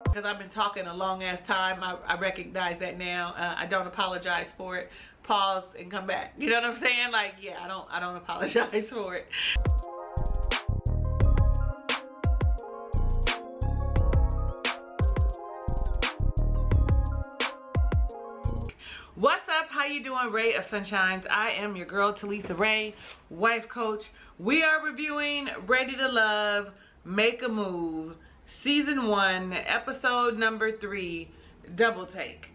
because I've been talking a long ass time. I recognize that now. I don't apologize for it. Pause and come back. You know what I'm saying? Like, yeah, I don't apologize for it. What's up? How you doing? Ray of Sunshines. I am your girl Talisa Ray, wife coach. We are reviewing Ready to Love, Make a Move, Season 1, episode number 3, Double Take.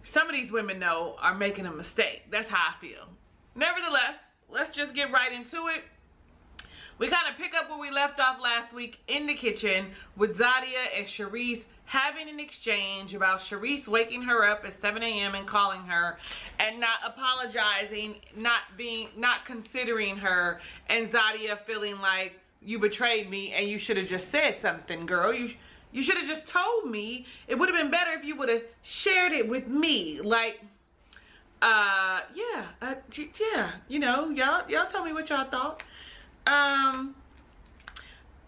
Some of these women, though, are making a mistake. That's how I feel. Nevertheless, let's just get right into it. We kind of pick up where we left off last week in the kitchen with Zia and Sharice having an exchange about Sharice waking her up at 7 a.m. and calling her and not apologizing, not considering her, and Zia feeling like, you betrayed me and you should have just said something, girl. You should have just told me. It would have been better if you would have shared it with me. Like, yeah, you know, y'all told me what y'all thought.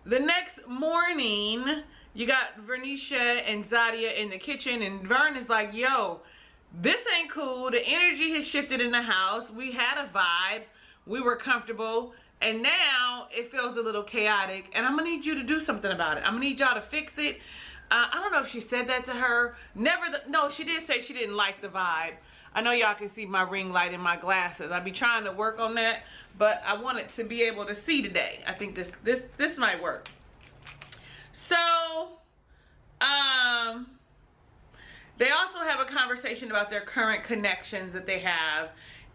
The next morning, you got Visha and Zia in the kitchen, and Vern is like, yo, this ain't cool. The energy has shifted in the house. We had a vibe. We were comfortable. And now it feels a little chaotic, and I'm gonna need you to do something about it. I'm gonna need y'all to fix it. I don't know if she said that to her. No, she did say she didn't like the vibe. I know y'all can see my ring light in my glasses. I be trying to work on that, but I wanted to be able to see today. I think this might work. So, they also have a conversation about their current connections that they have.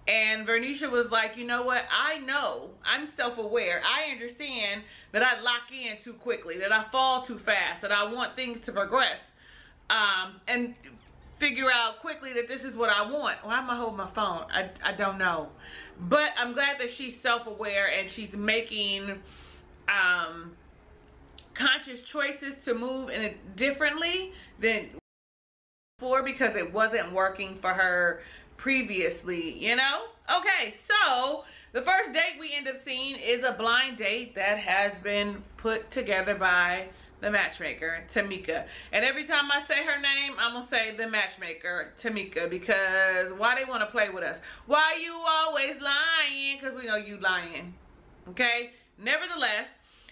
And Visha was like, you know what? I know, I'm self-aware. I understand that I lock in too quickly, that I fall too fast, that I want things to progress. And figure out quickly that this is what I want. Why am I holding my phone? I don't know. But I'm glad that she's self-aware and she's making conscious choices to move in it differently than before, because it wasn't working for her previously, you know? Okay, so the first date we end up seeing is a blind date that has been put together by the matchmaker, Tamika. And every time I say her name, I'm gonna say the matchmaker, Tamika, because why they want to play with us? Why you always lying? Because we know you lying. Okay? Nevertheless,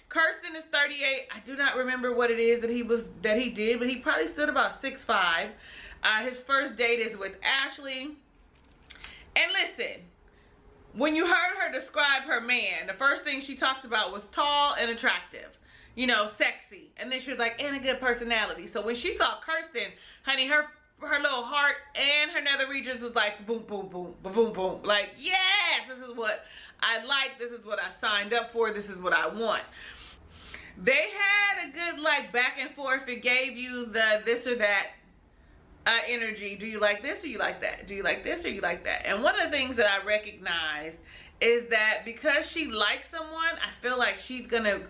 Kirsten is 38. I do not remember what it is that he did, but he probably stood about 6'5". His first date is with Ashley. And listen, when you heard her describe her man, the first thing she talked about was tall and attractive, you know, sexy. And then she was like, and a good personality. So when she saw Kirsten, honey, her little heart and her nether regions was like boom, boom, boom, boom, boom, boom. Like, yes, this is what I like. This is what I signed up for. This is what I want. They had a good like back and forth. It gave you the this or that energy. Do you like this or you like that? Do you like this or you like that? And one of the things that I recognize is that because she likes someone, I feel like she's gonna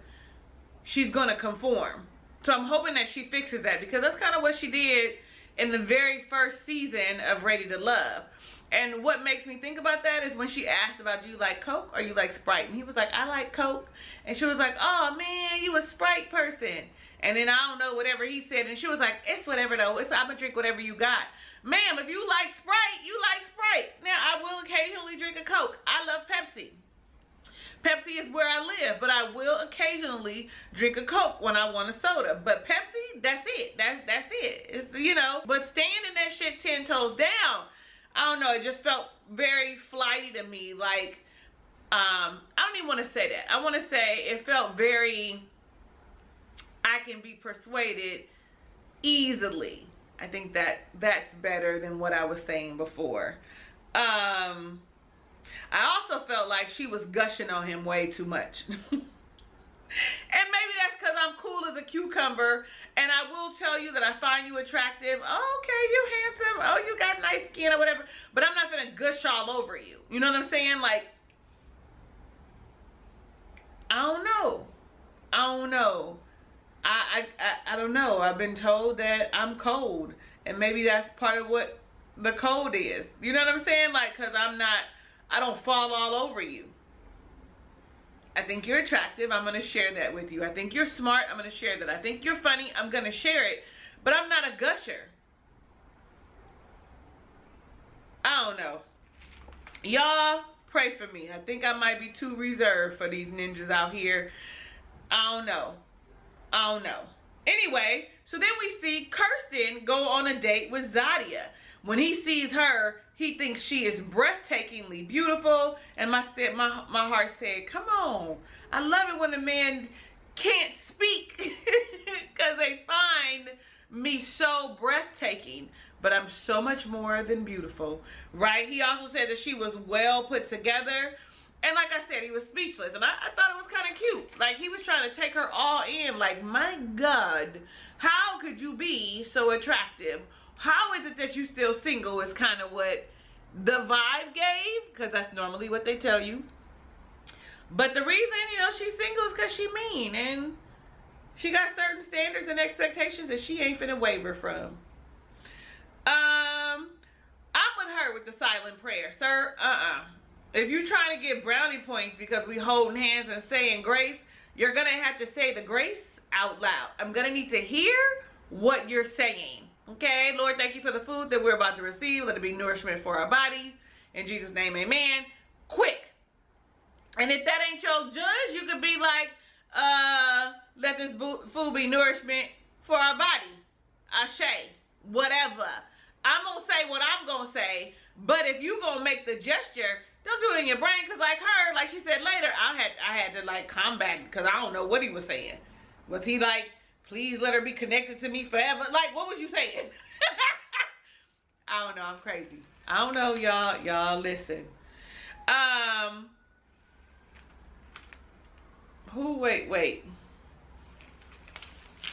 conform. So I'm hoping that she fixes that, because that's kind of what she did in the very first season of Ready to Love. And what makes me think about that is when she asked about, do you like Coke or you like Sprite? And he was like, I like Coke. And she was like, oh man, you a Sprite person. And then I don't know, whatever he said. And she was like, it's whatever though. I'm gonna drink whatever you got. Ma'am, if you like Sprite, you like Sprite. Now, I will occasionally drink a Coke. I love Pepsi. Pepsi is where I live, but I will occasionally drink a Coke when I want a soda. But Pepsi, that's it. That's it. It's, you know, but staying in that shit 10 toes down, I don't know, it just felt very flighty to me. Like, I don't even want to say that. I want to say it felt very, I can be persuaded easily. I think that's better than what I was saying before. I also felt like she was gushing on him way too much. And maybe that's because I'm cool as a cucumber, and I will tell you that I find you attractive. Oh, okay, you handsome. Oh, you got nice skin or whatever. But I'm not gonna gush all over you. You know what I'm saying? Like, I don't know. I don't know. I don't know. I've been told that I'm cold, and maybe that's part of what the cold is. You know what I'm saying? Like, because I don't fall all over you. I think you're attractive. I'm going to share that with you. I think you're smart. I'm going to share that. I think you're funny. I'm going to share it. But I'm not a gusher. I don't know. Y'all pray for me. I think I might be too reserved for these ninjas out here. I don't know. I don't know. Anyway, so then we see Kirsten go on a date with Zia. When he sees her, he thinks she is breathtakingly beautiful. And my heart said, come on. I love it when a man can't speak because they find me so breathtaking. But I'm so much more than beautiful, right? He also said that she was well put together. And like I said, he was speechless. And I thought it was kind of cute. Like, he was trying to take her all in. Like, my God, how could you be so attractive? How is it that you still single is kind of what the vibe gave. Because that's normally what they tell you. But the reason, you know, she's single is because she mean. And she got certain standards and expectations that she ain't finna waver from. I'm with her with the silent prayer, sir. If you trying to get brownie points because we holding hands and saying grace, you're gonna have to say the grace out loud. I'm gonna need to hear what you're saying. Okay, Lord, thank you for the food that we're about to receive. Let it be nourishment for our bodies. In Jesus' name, amen. Quick. And if that ain't your judge, you could be like, let this food be nourishment for our body. Ashe. Whatever. I'm gonna say what I'm gonna say, but if you gonna make the gesture, don't do it in your brain. Because like her, like she said later, I had to like combat because I don't know what he was saying. Was he like, please let her be connected to me forever? Like, what was you saying? I don't know. I'm crazy. I don't know, y'all. Y'all listen.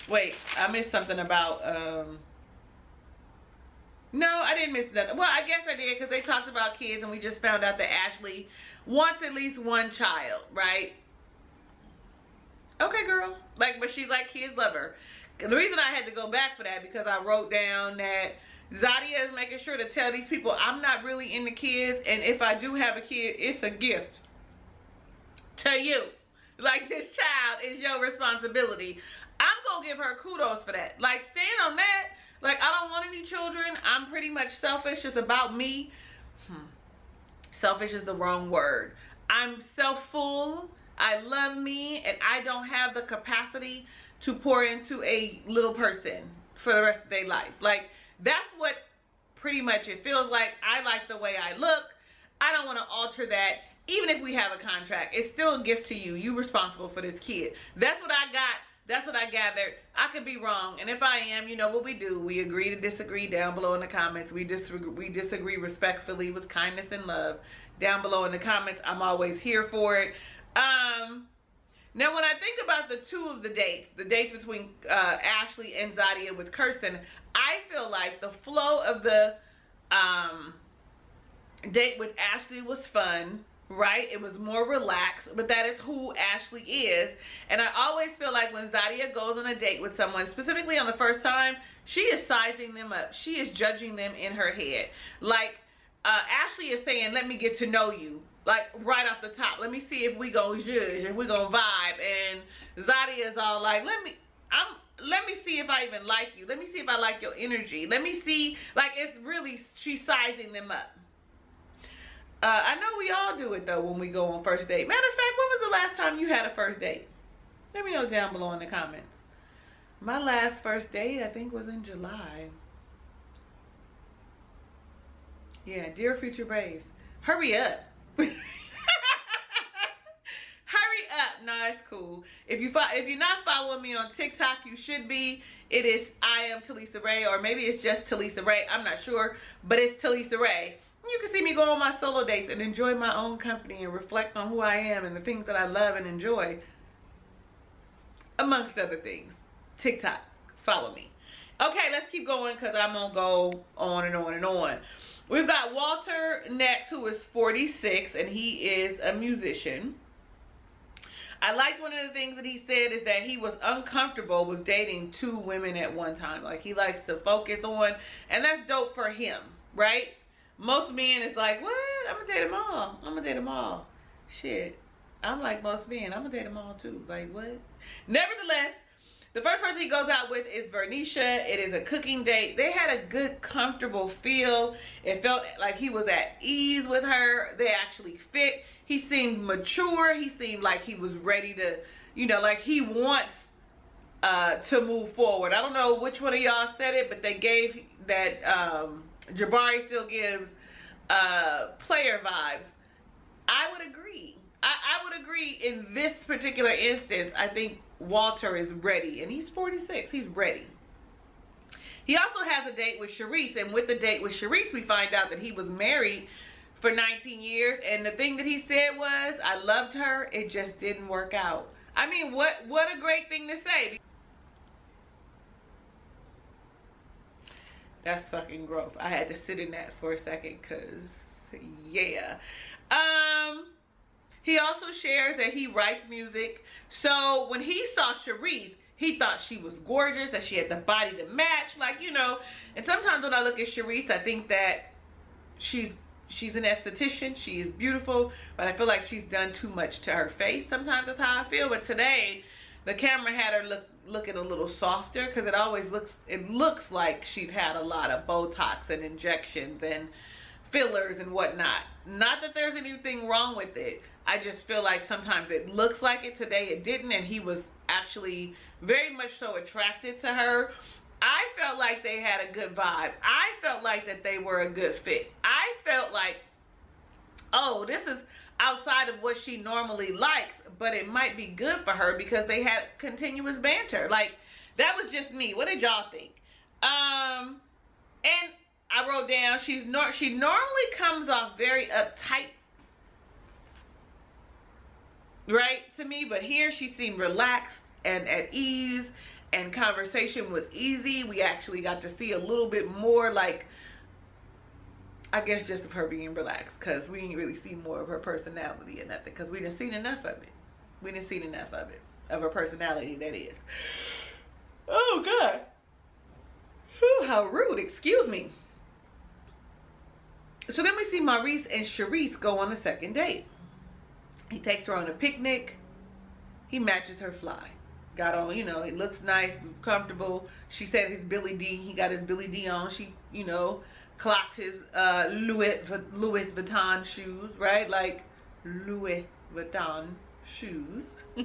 Wait, I missed something about no, I didn't miss nothing. Well, I guess I did because they talked about kids and we just found out that Ashley wants at least one child, right? Okay, girl. Like, but she's like, kids love her. The reason I had to go back for that because I wrote down that Zia is making sure to tell these people I'm not really into kids, and if I do have a kid, it's a gift to you. Like, this child is your responsibility. I'm gonna give her kudos for that. Like, stand on that. Like, I don't want any children. I'm pretty much selfish. It's about me. Selfish is the wrong word. I'm self-full. I love me. And I don't have the capacity to pour into a little person for the rest of their life. Like, that's what pretty much it feels like. I like the way I look. I don't want to alter that. Even if we have a contract, it's still a gift to you. You responsible for this kid. That's what I got. That's what I gathered. I could be wrong. And if I am, you know what we do. We agree to disagree down below in the comments. We disagree respectfully with kindness and love. Down below in the comments, I'm always here for it. Now, when I think about the dates between Ashley and Zia with Kirsten, I feel like the flow of the date with Ashley was fun. Right? It was more relaxed, but that is who Ashley is. And I always feel like when Zia goes on a date with someone, specifically on the first time, she is sizing them up. She is judging them in her head. Like, Ashley is saying, let me get to know you. Like, right off the top. Let me see if we gonna judge, if we gonna vibe. And Zia is all like, let me see if I even like you. Let me see if I like your energy. Let me see, like, it's really, she's sizing them up. I know we all do it though when we go on first date. Matter of fact, when was the last time you had a first date? Let me know down below in the comments. My last first date, I think, was in July. Yeah, dear future babes, hurry up. Hurry up. Nah, it's cool. If you're not following me on TikTok, you should be. It is I am Talisa Ray, or maybe it's just Talisa Ray. I'm not sure, but it's Talisa Ray. You can see me go on my solo dates and enjoy my own company and reflect on who I am and the things that I love and enjoy, amongst other things. TikTok, follow me. Okay, let's keep going because I'm gonna go on and on and on. We've got Walter next, who is 46, and he is a musician. I liked one of the things that he said is that he was uncomfortable with dating 2 women at one time. Like, he likes to focus on, and that's dope for him, right? Most men is like, what? I'm gonna date them all. I'm gonna date them all. Shit. I'm like most men. I'm gonna date them all too. Like what? Nevertheless, the first person he goes out with is Vernisha. It is a cooking date. They had a good, comfortable feel. It felt like he was at ease with her. They actually fit. He seemed mature. He seemed like he was ready to, you know, like he wants to move forward. I don't know which one of y'all said it, but they gave that Jabari still gives player vibes. I would agree. I would agree in this particular instance. I think Walter is ready, and he's 46. He's ready. He also has a date with Sharice, and with the date with Sharice, we find out that he was married for 19 years, and the thing that he said was, I loved her, it just didn't work out. I mean, what a great thing to say. That's fucking growth. I had to sit in that for a second, cause yeah. He also shares that he writes music. So when he saw Sharice, he thought she was gorgeous, that she had the body to match, like, you know. And sometimes when I look at Sharice, I think that she's an esthetician. She is beautiful, but I feel like she's done too much to her face. Sometimes that's how I feel. But today, the camera had her looking a little softer, because it looks like she's had a lot of Botox and injections and fillers and whatnot. Not that there's anything wrong with it. I just feel like sometimes it looks like it. Today it didn't, and he was actually very much so attracted to her. I felt like they had a good vibe. I felt like that they were a good fit. I felt like, oh, this is outside of what she normally likes, but it might be good for her because they had continuous banter. Like, that was just me. What did y'all think? And I wrote down, she normally comes off very uptight, right, to me, but here she seemed relaxed and at ease, and conversation was easy. We actually got to see a little bit more, like, I guess just of her being relaxed, because we didn't really see more of her personality and nothing, because we didn't see enough of it. We didn't see enough of it, of her personality, that is. Oh, God. Whew, how rude, excuse me. So then we see Maurice and Sharice go on a second date. He takes her on a picnic. He matches her fly. Got on, you know, it looks nice, comfortable. She said his Billy D. He got his Billy D on. She, you know, clocked his Louis Vuitton shoes, right? Like Louis Vuitton shoes. And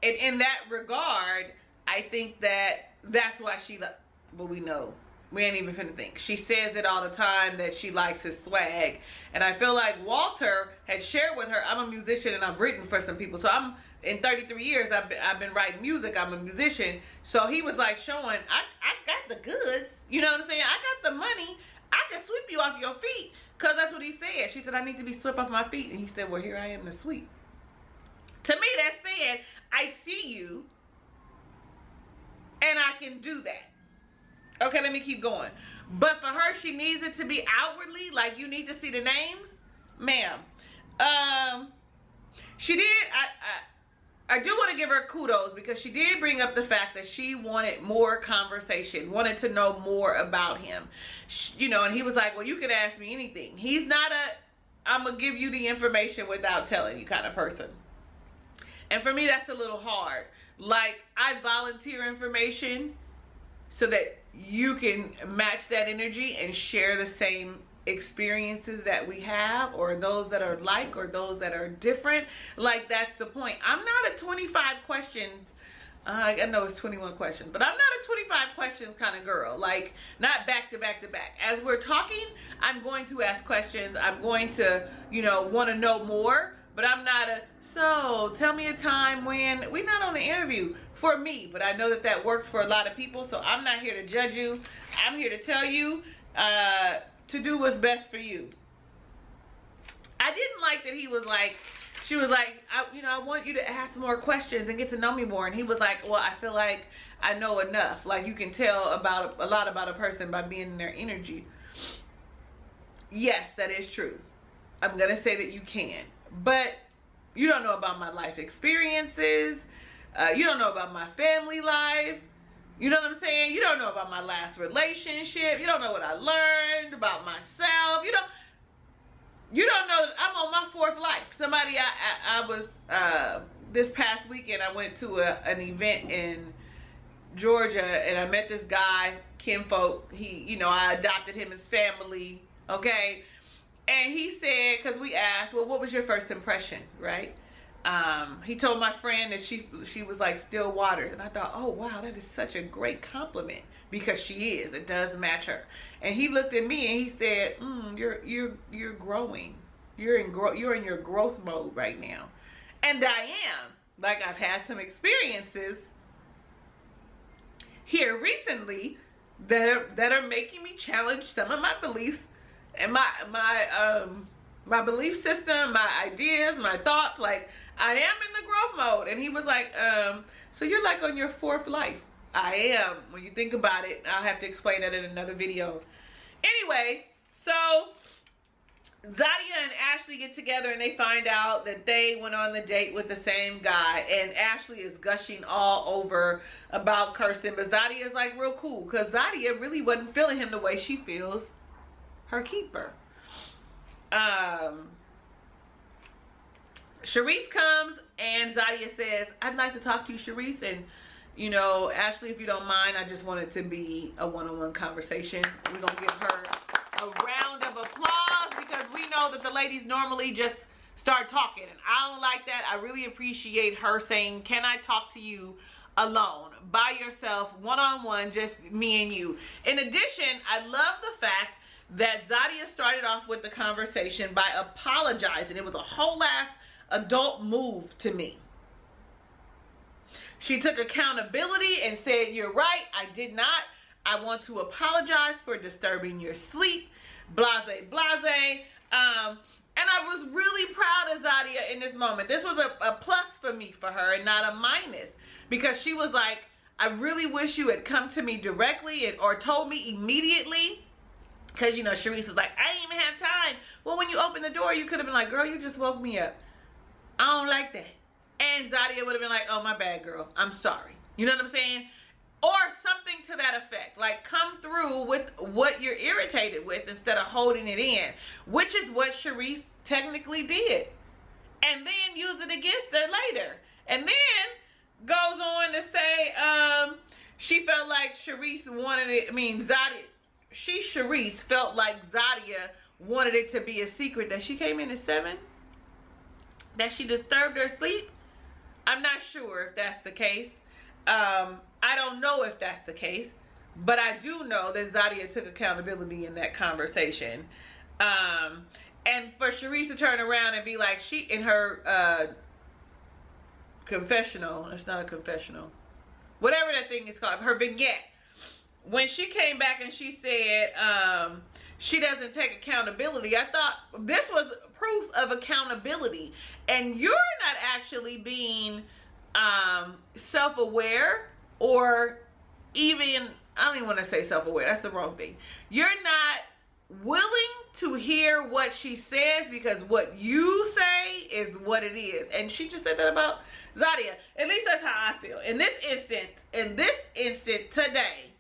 in that regard, I think that that's why she, well, we know. We ain't even finna think. She says it all the time that she likes his swag. And I feel like Walter had shared with her, I'm a musician and I've written for some people. So I'm, in 33 years, I've been writing music. I'm a musician. So he was like showing, I got the goods. You know what I'm saying? I got the money. I can sweep you off your feet. Because that's what he said. She said, I need to be swept off my feet. And he said, well, here I am to sweep. To me, that said, I see you and I can do that. Okay, let me keep going. But for her, she needs it to be outwardly, like you need to see the names. Ma'am. She did, I do want to give her kudos, because she did bring up the fact that she wanted more conversation, wanted to know more about him. You know, and he was like, well, you can ask me anything. He's not I'm going to give you the information without telling you kind of person. And for me, that's a little hard. Like, I volunteer information so that you can match that energy and share the same experiences that we have, or those that are like, or those that are different. Like, that's the point. I'm not a 25 questions, I know it's 21 questions, but I'm not a 25 questions kind of girl. Like, not back to back to back. As we're talking, I'm going to ask questions. I'm going to, you know, want to know more, but I'm not a, so tell me a time when, we're not on the interview for me, but I know that that works for a lot of people, so I'm not here to judge you. I'm here to tell you to do what's best for you. I didn't like that he was like, she was like, I want you to ask more questions and get to know me more. And he was like, well, I feel like I know enough. Like, you can tell about a lot about a person by being in their energy. Yes, that is true. I'm going to say that you can. But you don't know about my life experiences. You don't know about my family life. You know what I'm saying? You don't know about my last relationship. You don't know what I learned about myself. You don't. You don't know that I'm on my 4th life. Somebody, I was, this past weekend, I went to an event in Georgia, and I met this guy, kinfolk. He, you know, I adopted him as family, okay? And he said, because we asked, well, what was your first impression, right? He told my friend that she was like still waters, and I thought, oh wow, that is such a great compliment, because she is. It does match her. And he looked at me and he said, you're growing. You're in your growth mode right now. And I am. Like, I've had some experiences here recently that are making me challenge some of my beliefs and my belief system, my ideas, my thoughts. Like, I am in the growth mode. And he was like, so you're like on your 4th life. I am. When you think about it, I'll have to explain that in another video. Anyway, so Zia and Ashley get together and they find out that they went on the date with the same guy, and Ashley is gushing all over about Kirsten, but Zia is like real cool, because Zia really wasn't feeling him the way she feels her keeper. Sharice comes and Zia says, I'd like to talk to you, Sharice, and you know, Ashley, if you don't mind, I just want it to be a one-on-one conversation. We're gonna give her a round of applause, because we know that the ladies normally just start talking, and I don't like that. I really appreciate her saying, can I talk to you alone, by yourself, one-on-one, just me and you. In addition, I love the fact that Zia started off with the conversation by apologizing. It was a whole ass adult move to me. She took accountability and said, you're right, I did not. I want to apologize for disturbing your sleep, blase, blase. And I was really proud of Zia in this moment. This was a plus for me, for her, and not a minus. Because she was like, I really wish you had come to me directly or told me immediately. Because, you know, Sharice was like, I didn't even have time. Well, when you opened the door, you could have been like, girl, you just woke me up. I don't like that. And Zia would have been like, oh, my bad, girl. I'm sorry. You know what I'm saying? Or something to that effect. Like, come through with what you're irritated with instead of holding it in. Which is what Sharice technically did. And then use it against her later. And then goes on to say she felt like Sharice wanted it. I mean, Sharice felt like Zia wanted it to be a secret that she came in at 7. That she disturbed her sleep. I'm not sure if that's the case. I don't know if that's the case, but I do know that Zia took accountability in that conversation. And for Sharice to turn around and be like, she in her confessional, it's not a confessional, whatever that thing is called, her vignette, when she came back and she said she doesn't take accountability, I thought this was proof of accountability. And you're not actually being self-aware, or even, I don't even want to say self-aware, that's the wrong thing. You're not willing to hear what she says, because what you say is what it is. And she just said that about Zia. At least that's how I feel. In this instant today,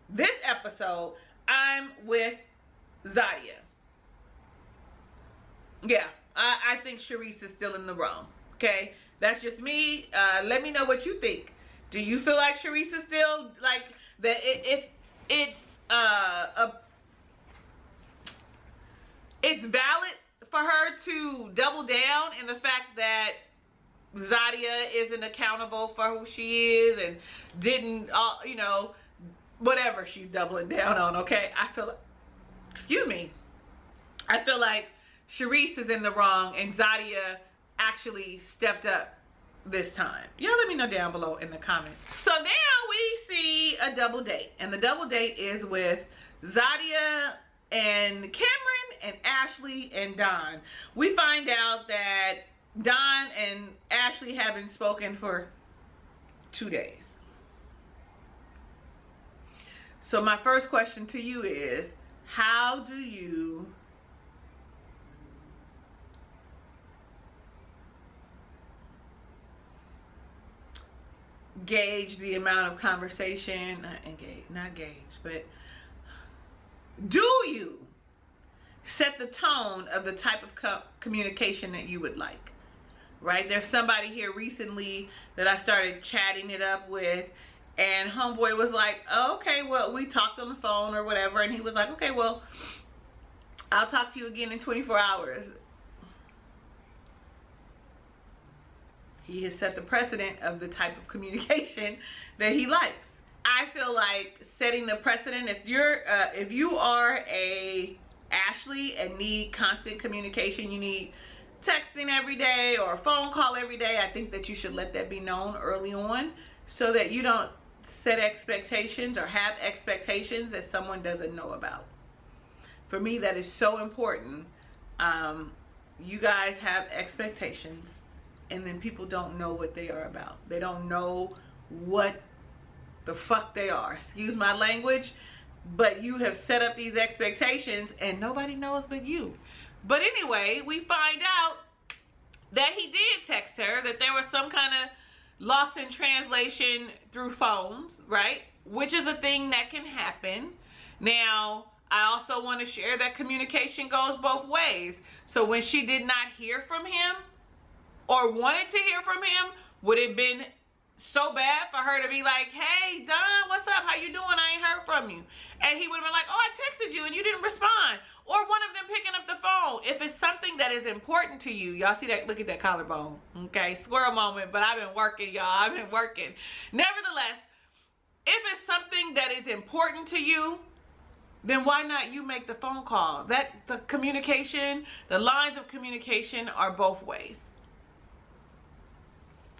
this episode, I'm with Zia. Yeah, I think Sharice is still in the wrong. Okay, that's just me. Let me know what you think. Do you feel like Sharice is still like that? It's valid for her to double down in the fact that Zia isn't accountable for who she is and didn't, you know, whatever she's doubling down on. Okay, I feel, excuse me, I feel like Sharice is in the wrong and Zia actually stepped up this time. Y'all let me know down below in the comments. So now we see a double date, and the double date is with Zia and Kiren and Ashley and Don. We find out that Don and Ashley haven't spoken for 2 days. So my first question to you is, how do you gauge the amount of conversation, not gauge, but do you set the tone of the type of communication that you would like, right? There's somebody here recently that I started chatting it up with, and homeboy was like, oh, okay, well, we talked on the phone or whatever, and he was like, okay, well, I'll talk to you again in 24 hours. He has set the precedent of the type of communication that he likes. I feel like setting the precedent, if you are a Ashley and need constant communication, you need texting every day or a phone call every day, I think that you should let that be known early on so that you don't set expectations or have expectations that someone doesn't know about. For me, that is so important. You guys have expectations, and then people don't know what they are about. They don't know what the fuck they are. Excuse my language, but you have set up these expectations and nobody knows but you. But anyway, we find out that he did text her, that there was some kind of loss in translation through phones, right? Which is a thing that can happen. Now, I also want to share that communication goes both ways. So when she did not hear from him or wanted to hear from him, would it have been so bad for her to be like, hey, Don, what's up? How you doing? I ain't heard from you. And he would have been like, oh, I texted you and you didn't respond. Or one of them picking up the phone. If it's something that is important to you, y'all see that? Look at that collarbone. Okay, squirrel moment, but I've been working, y'all. I've been working. Nevertheless, if it's something that is important to you, then why not you make the phone call? The communication, the lines of communication are both ways.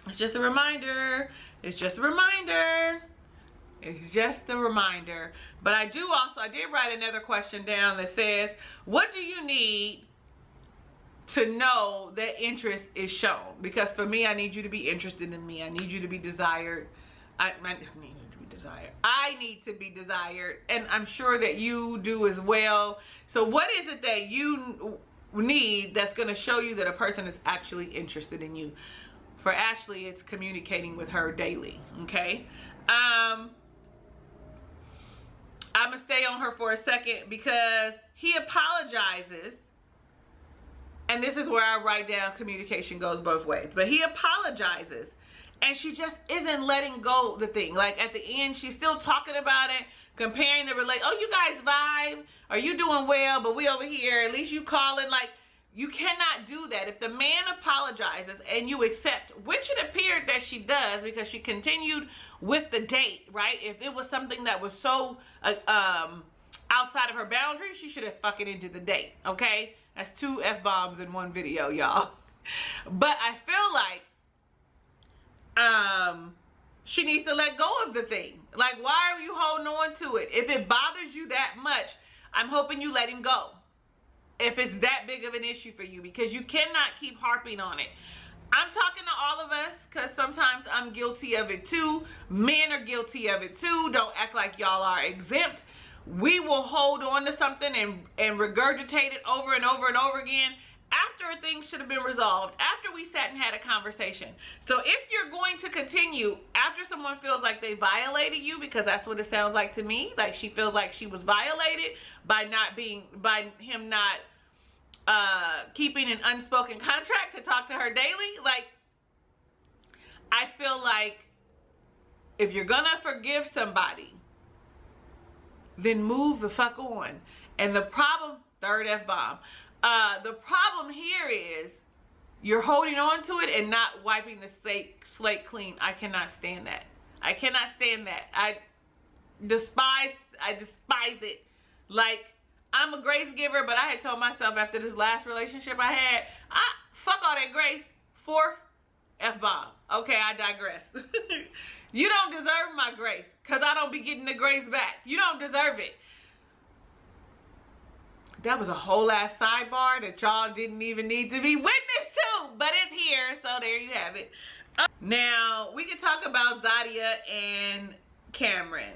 It's just a reminder. It's just a reminder. It's just a reminder. But I did write another question down that says, what do you need to know that interest is shown? Because for me, I need you to be interested in me. I need you to be desired. I need to be desired. I need to be desired. And I'm sure that you do as well. So what is it that you need that's going to show you that a person is actually interested in you? For Ashley, it's communicating with her daily, okay? I'm going to stay on her for a second because he apologizes. And this is where I write down communication goes both ways. But he apologizes. And she just isn't letting go of the thing. Like at the end, she's still talking about it, comparing the relate. Oh, you guys vibe. Are you doing well? But we over here, at least you calling. Like, you cannot do that. If the man apologizes and you accept, which it appeared that she does because she continued with the date, right? If it was something that was so outside of her boundaries, she should have fucking ended the date, okay? That's 2 F-bombs in one video, y'all. But I feel like she needs to let go of the thing. Like, why are you holding on to it? If it bothers you that much, I'm hoping you let him go. If it's that big of an issue for you, because you cannot keep harping on it. I'm talking to all of us because sometimes I'm guilty of it too. Men are guilty of it too. Don't act like y'all are exempt. We will hold on to something and regurgitate it over and over and over again after a thing should have been resolved, after we sat and had a conversation. So if you're going to continue after someone feels like they violated you, because that's what it sounds like to me, like she feels like she was violated by him not keeping an unspoken contract to talk to her daily. Like, I feel like if you're gonna forgive somebody, then move the fuck on. And the problem, third F-bomb, the problem here is you're holding on to it and not wiping the slate clean. I cannot stand that. I cannot stand that. I despise it. Like, I'm a grace giver, but I had told myself after this last relationship I had, fuck all that grace. 4th F-bomb. Okay, I digress. You don't deserve my grace because I don't be getting the grace back. You don't deserve it. That was a whole ass sidebar that y'all didn't even need to be witness to, but it's here, so there you have it. Now, we can talk about Zia and Kiren.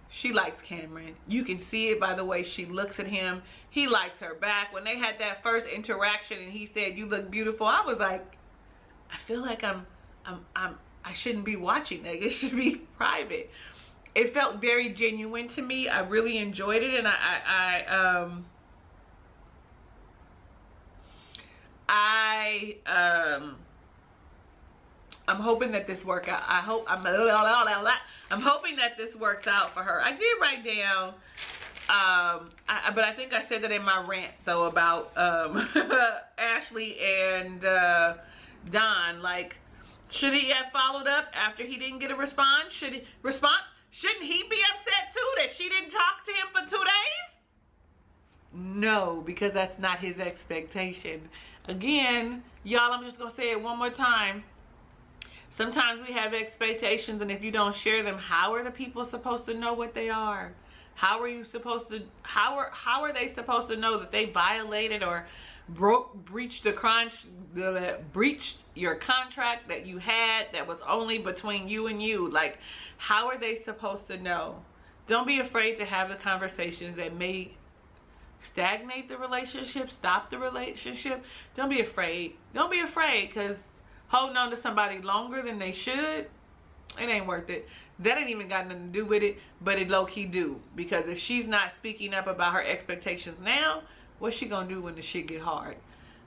She likes Kiren. You can see it by the way she looks at him. He likes her back. When they had that first interaction and he said, "You look beautiful," I was like, I feel like I shouldn't be watching that. It should be private. It felt very genuine to me. I really enjoyed it, and I'm hoping that this works out. I'm hoping that this works out for her. I did write down, but I think I said that in my rant though about Ashley and Don. Like, should he have followed up after he didn't get a response? Shouldn't he be upset too that she didn't talk to him for 2 days? No, because that's not his expectation. Again, y'all, I'm just gonna say it one more time. Sometimes we have expectations, and if you don't share them, how are the people supposed to know what they are? How are they supposed to know that they violated or breached your contract that you had that was only between you and you? Like, how are they supposed to know? Don't be afraid to have the conversations that may stagnate the relationship, stop the relationship. Don't be afraid. Don't be afraid, because holding on to somebody longer than they should, it ain't worth it. That ain't even got nothing to do with it, but it low-key do. Because if she's not speaking up about her expectations now, what's she gonna do when the shit get hard?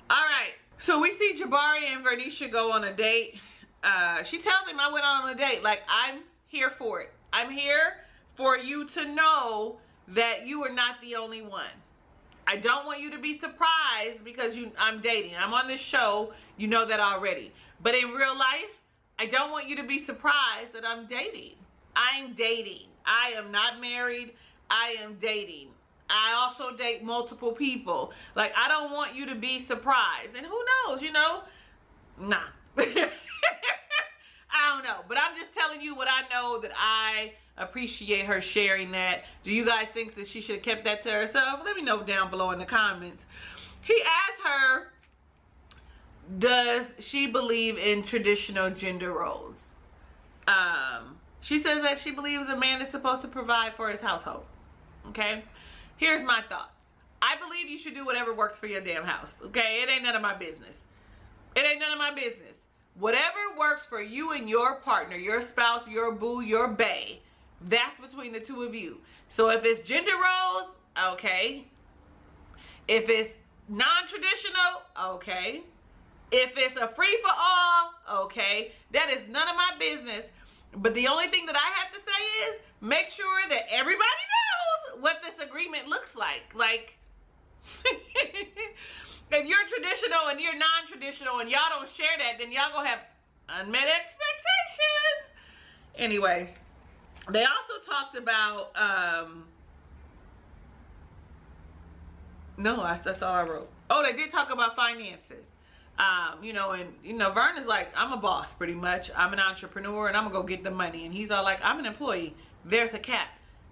Alright, so we see Jabari and Visha go on a date. She tells him, I went on a date. Like, I'm here for it. I'm here for you to know that you are not the only one. I don't want you to be surprised because I'm dating. I'm on this show. You know that already. But in real life, I don't want you to be surprised that I'm dating. I'm dating. I am not married. I am dating. I also date multiple people. Like, I don't want you to be surprised. And who knows, you know? Nah. I don't know. But I'm just telling you what I know, that I appreciate her sharing that. Do you guys think that she should have kept that to herself? Let me know down below in the comments. He asked her, does she believe in traditional gender roles? She says that she believes a man is supposed to provide for his household. Okay? Here's my thoughts. I believe you should do whatever works for your damn house. Okay? It ain't none of my business. It ain't none of my business. Whatever works for you and your partner, your spouse, your boo, your bae, that's between the two of you. So if it's gender roles, okay. If it's non-traditional, okay. If it's a free-for-all, okay. That is none of my business. But the only thing that I have to say is make sure that everybody knows what this agreement looks like. Like, if you're traditional and you're non-traditional and y'all don't share that, then y'all gonna have unmet expectations. Anyway, they also talked about, no, that's all I wrote. Oh, they did talk about finances. You know, and, you know, Vern is like, I'm a boss pretty much. I'm an entrepreneur and I'm gonna go get the money. And he's all like, I'm an employee. There's a cap.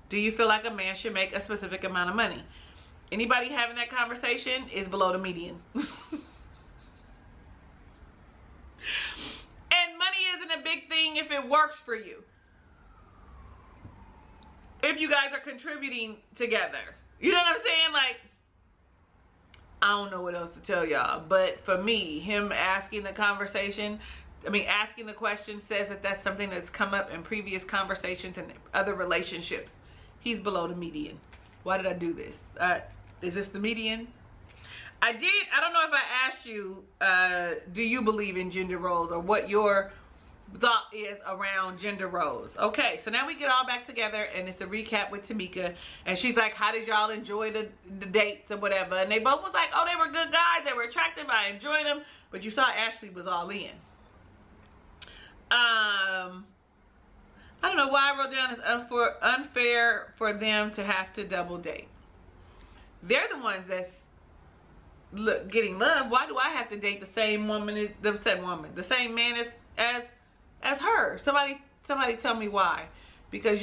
Do you feel like a man should make a specific amount of money? Anybody having that conversation is below the median. And money isn't a big thing if it works for you. If you guys are contributing together. You know what I'm saying? Like, I don't know what else to tell y'all. But for me, him asking the conversation, asking the question says that that's something that's come up in previous conversations and other relationships. He's below the median. Why did I do this? Is this the median? I don't know if I asked you, do you believe in gender roles, or what your thought is around gender roles? Okay, so now we get all back together and it's a recap with Tamika, and she's like, how did y'all enjoy the dates or whatever? And they both was like, oh, they were good guys, they were attractive, I enjoyed them. But you saw Ashley was all in. I don't know why I wrote down it's unfair for them to have to double date. They're the ones that's getting love. Why do I have to date the same woman, the same man as her? Somebody tell me why. Because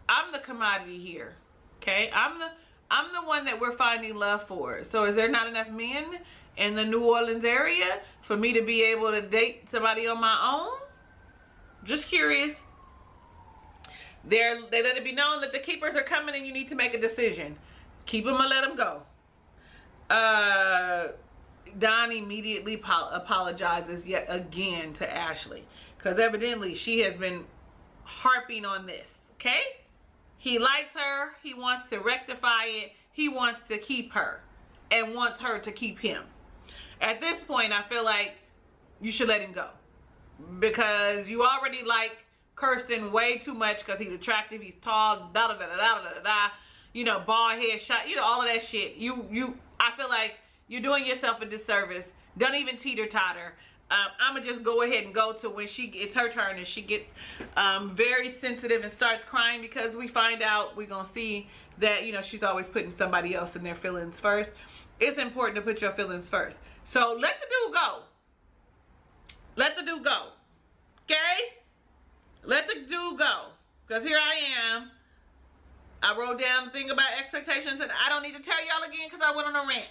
I'm the commodity here. Okay? I'm the one that we're finding love for. So is there not enough men in the New Orleans area for me to be able to date somebody on my own? Just curious. They let it be known that the keepers are coming and you need to make a decision. Keep them or let them go. Don immediately apologizes yet again to Ashley, because evidently she has been harping on this. Okay, he likes her, he wants to rectify it, he wants to keep her and wants her to keep him. at this point, I feel like you should let him go. Because you already like Kirsten way too much because he's attractive, he's tall, da da da da da da da, you know, bald head, shot, you know, all of that shit. I feel like you're doing yourself a disservice. Don't even teeter-totter. I'm gonna just go ahead and go to when it's her turn and she gets very sensitive and starts crying, because we find out, we're gonna see that, you know, she's always putting somebody else in their feelings first. It's important to put your feelings first. So let the dude go. Let the dude go. Okay? Let the dude go. Because here I am. I wrote down the thing about expectations, and I don't need to tell y'all again because I went on a rant.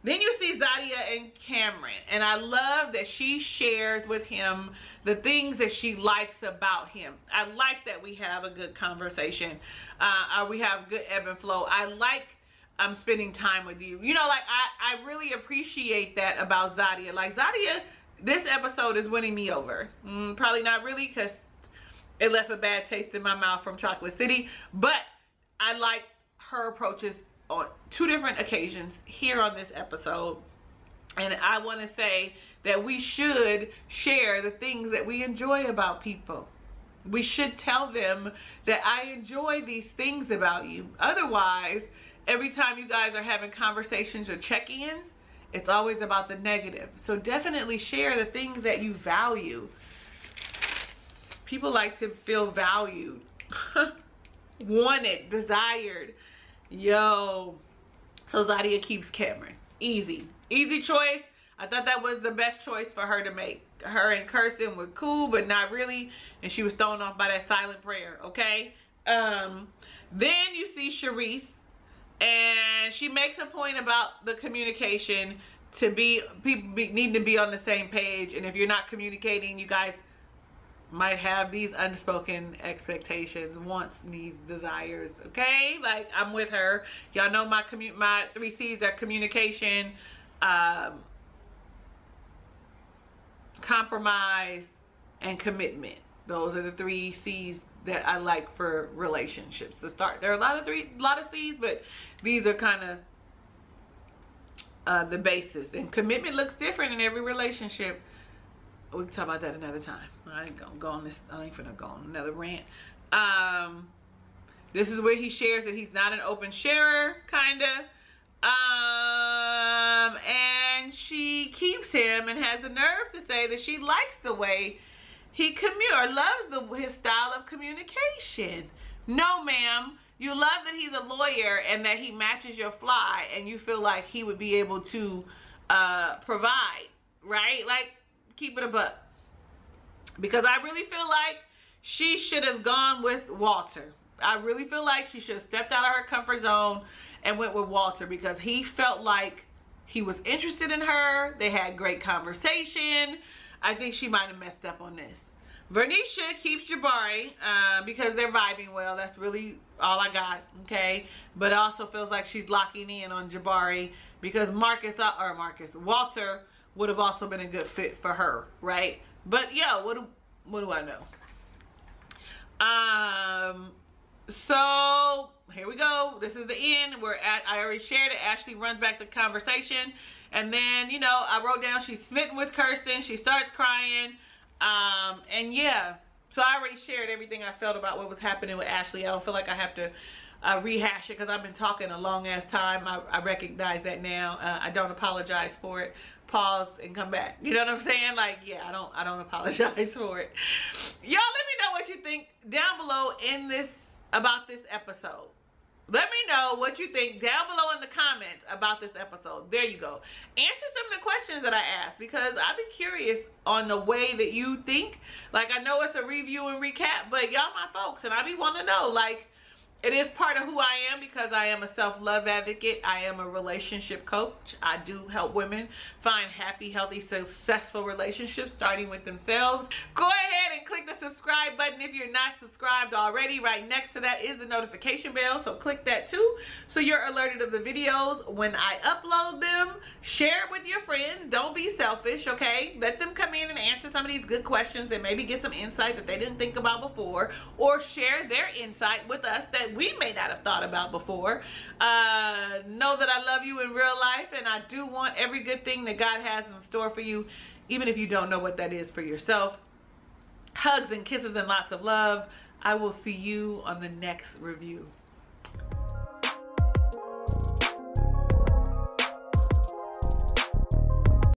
Then you see Zia and Kiren, and I love that she shares with him the things that she likes about him. I like that we have a good conversation. We have good ebb and flow. I like spending time with you. You know, like I really appreciate that about Zia. Like Zia, this episode is winning me over. Probably not really, because it left a bad taste in my mouth from Chocolate City, but I like her approaches on 2 different occasions here on this episode. And I want to say that we should share the things that we enjoy about people. We should tell them that I enjoy these things about you. Otherwise, every time you guys are having conversations or check-ins, it's always about the negative. So definitely share the things that you value. People like to feel valued, wanted, desired. Yo. So Zia keeps Kiren. Easy choice. I thought that was the best choice for her to make. Her and Kirsten were cool, but not really, and she was thrown off by that silent prayer. Okay. Then you see Sharice, and she makes a point about the communication, to people need to be on the same page, and if you're not communicating, you guys might have these unspoken expectations, wants, needs, desires. Okay, like I'm with her. Y'all know my 3 C's are communication, compromise, and commitment. Those are the 3 C's that I like for relationships to start. There are a lot of C's, but these are kind of the basis. And commitment looks different in every relationship. We can talk about that another time. I ain't gonna go on this. I ain't finna go on another rant. This is where he shares that he's not an open sharer, kinda. And she keeps him and has the nerve to say that she likes the way he loves his style of communication. No, ma'am. You love that he's a lawyer and that he matches your fly, and you feel like he would be able to provide, right? Like, keep it a buck. Because I really feel like she should have gone with Walter. I really feel like she should have stepped out of her comfort zone and went with Walter, because he felt like he was interested in her. They had great conversation. I think she might have messed up on this. Visha keeps Jabari because they're vibing well. That's really all I got, okay? But it also feels like she's locking in on Jabari because Walter would have also been a good fit for her, right? But yeah, what do I know? So here we go. This is the end. I already shared it. Ashley runs back the conversation, and then, you know, I wrote down she's smitten with Kirsten. She starts crying, and yeah. So I already shared everything I felt about what was happening with Ashley. I don't feel like I have to rehash it because I've been talking a long ass time. I recognize that now. I don't apologize for it. Pause and come back. You know what I'm saying? Like, yeah, I don't apologize for it. Y'all, let me know what you think down below about this episode. Let me know what you think down below in the comments about this episode. There you go. Answer some of the questions that I asked, because I'd be curious on the way that you think. Like, I know it's a review and recap, but y'all my folks, and I be wanting to know, like, it is part of who I am because I am a self-love advocate. I am a relationship coach. I do help women find happy, healthy, successful relationships, starting with themselves. Go ahead and click the subscribe button if you're not subscribed already. Right next to that is the notification bell, so click that too, so you're alerted of the videos when I upload them. Share it with your friends. Don't be selfish, okay? Let them come in and answer some of these good questions and maybe get some insight that they didn't think about before, or share their insight with us that that we may not have thought about before. Know that I love you in real life, and I do want every good thing that God has in store for you, even if you don't know what that is for yourself. Hugs and kisses and lots of love. I will see you on the next review.